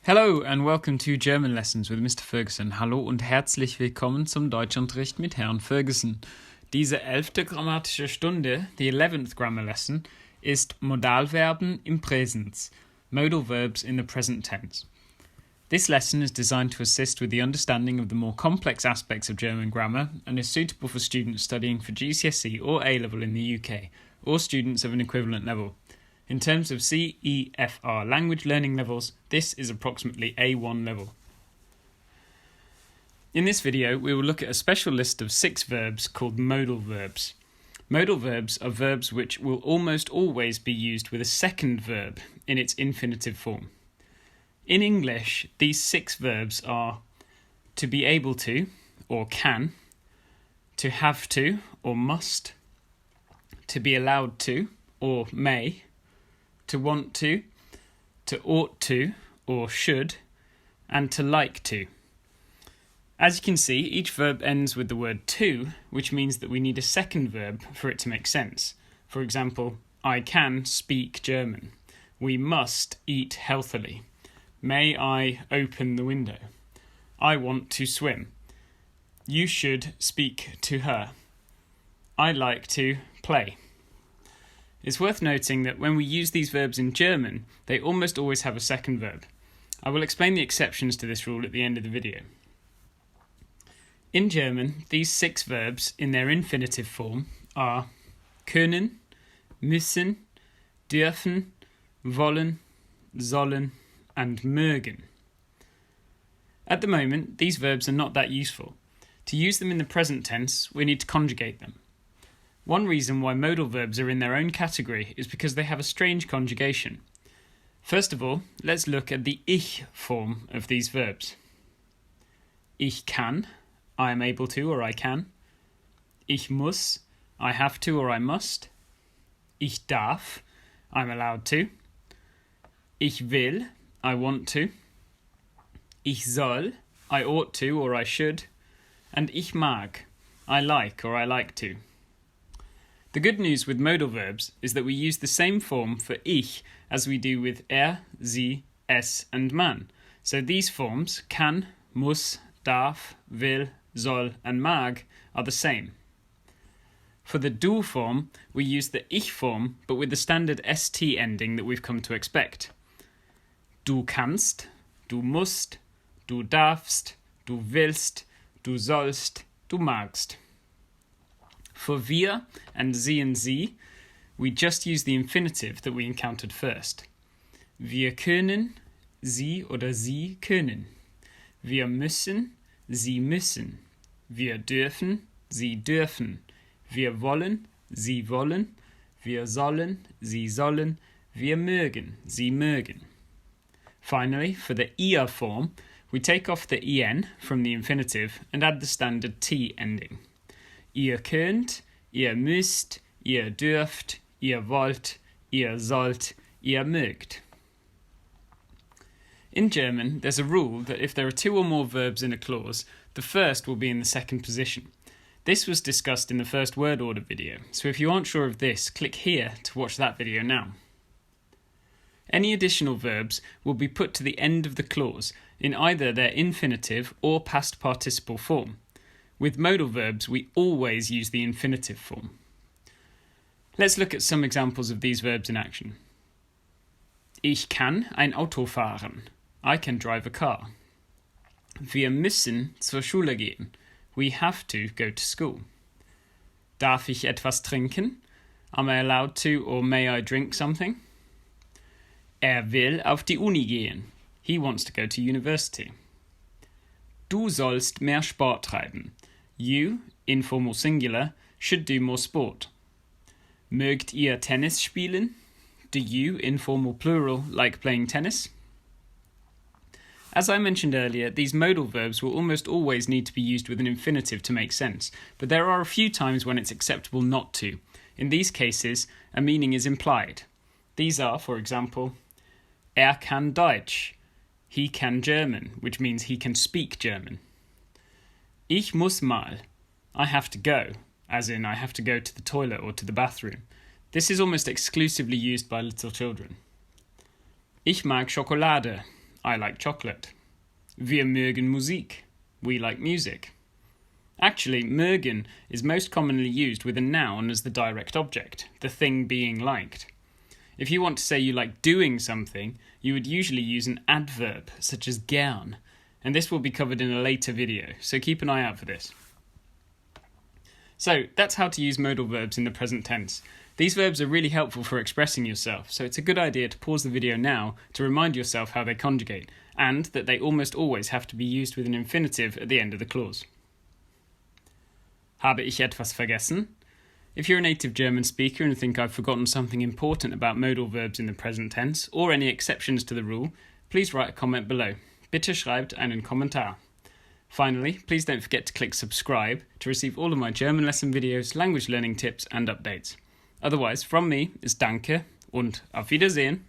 Hello and welcome to German Lessons with Mr. Ferguson. Hallo und herzlich willkommen zum Deutschunterricht mit Herrn Ferguson. Diese 11. grammatische Stunde, the 11th grammar lesson, ist Modalverben im Präsens, modal verbs in the present tense. This lesson is designed to assist with the understanding of the more complex aspects of German grammar and is suitable for students studying for GCSE or A-level in the UK, or students of an equivalent level. In terms of CEFR language learning levels, this is approximately A1 level. In this video, we will look at a special list of 6 verbs called modal verbs. Modal verbs are verbs which will almost always be used with a second verb in its infinitive form. In English, these 6 verbs are to be able to, or can, to have to, or must, to be allowed to, or may, to want to ought to, or should, and to like to. As you can see, each verb ends with the word to, which means that we need a second verb for it to make sense. For example, I can speak German. We must eat healthily. May I open the window? I want to swim. You should speak to her. I like to play. It's worth noting that when we use these verbs in German, they almost always have a second verb. I will explain the exceptions to this rule at the end of the video. In German, these 6 verbs in their infinitive form are können, müssen, dürfen, wollen, sollen, and mögen. At the moment, these verbs are not that useful. To use them in the present tense, we need to conjugate them. One reason why modal verbs are in their own category is because they have a strange conjugation. First of all, let's look at the ich form of these verbs. Ich kann, I am able to or I can. Ich muss, I have to or I must. Ich darf, I'm allowed to. Ich will, I want to. Ich soll, I ought to or I should. And ich mag, I like or I like to. The good news with modal verbs is that we use the same form for ich as we do with sie, es and man. So these forms, kann, muss, darf, will, soll and mag, are the same. For the du form, we use the ich form but with the standard st ending that we've come to expect. Du kannst, du musst, du darfst, du willst, du sollst, du magst. For wir and sie, we just use the infinitive that we encountered first. Wir können, sie oder sie können. Wir müssen, sie müssen. Wir dürfen, sie dürfen. Wir wollen, sie wollen. Wir sollen, sie sollen. Wir mögen, sie mögen. Finally, for the ihr form, we take off the en from the infinitive and add the standard t ending. Ihr könnt, ihr müsst, ihr dürft, ihr wollt, ihr sollt, ihr mögt. In German, there's a rule that if there are 2 or more verbs in a clause, the first will be in the second position. This was discussed in the first word order video, so if you aren't sure of this, click here to watch that video now. Any additional verbs will be put to the end of the clause in either their infinitive or past participle form. With modal verbs, we always use the infinitive form. Let's look at some examples of these verbs in action. Ich kann ein Auto fahren. I can drive a car. Wir müssen zur Schule gehen. We have to go to school. Darf ich etwas trinken? Am I allowed to or may I drink something? Will auf die Uni gehen. He wants to go to university. Du sollst mehr Sport treiben. You, informal singular, should do more sport. Mögt ihr Tennis spielen? Do you, informal plural, like playing tennis? As I mentioned earlier, these modal verbs will almost always need to be used with an infinitive to make sense, but there are a few times when it's acceptable not to. In these cases, a meaning is implied. These are, for example, kann Deutsch. He can German, which means he can speak German. Ich muss mal. I have to go, as in I have to go to the toilet or to the bathroom. This is almost exclusively used by little children. Ich mag Schokolade. I like chocolate. Wir mögen Musik. We like music. Actually, mögen is most commonly used with a noun as the direct object, the thing being liked. If you want to say you like doing something, you would usually use an adverb, such as gern, and this will be covered in a later video, so keep an eye out for this. So, that's how to use modal verbs in the present tense. These verbs are really helpful for expressing yourself, so it's a good idea to pause the video now to remind yourself how they conjugate, and that they almost always have to be used with an infinitive at the end of the clause. Habe ich etwas vergessen? If you're a native German speaker and think I've forgotten something important about modal verbs in the present tense, or any exceptions to the rule, please write a comment below. Bitte schreibt einen Kommentar. Finally, please don't forget to click subscribe to receive all of my German lesson videos, language learning tips and updates. Otherwise, from me is Danke und auf Wiedersehen.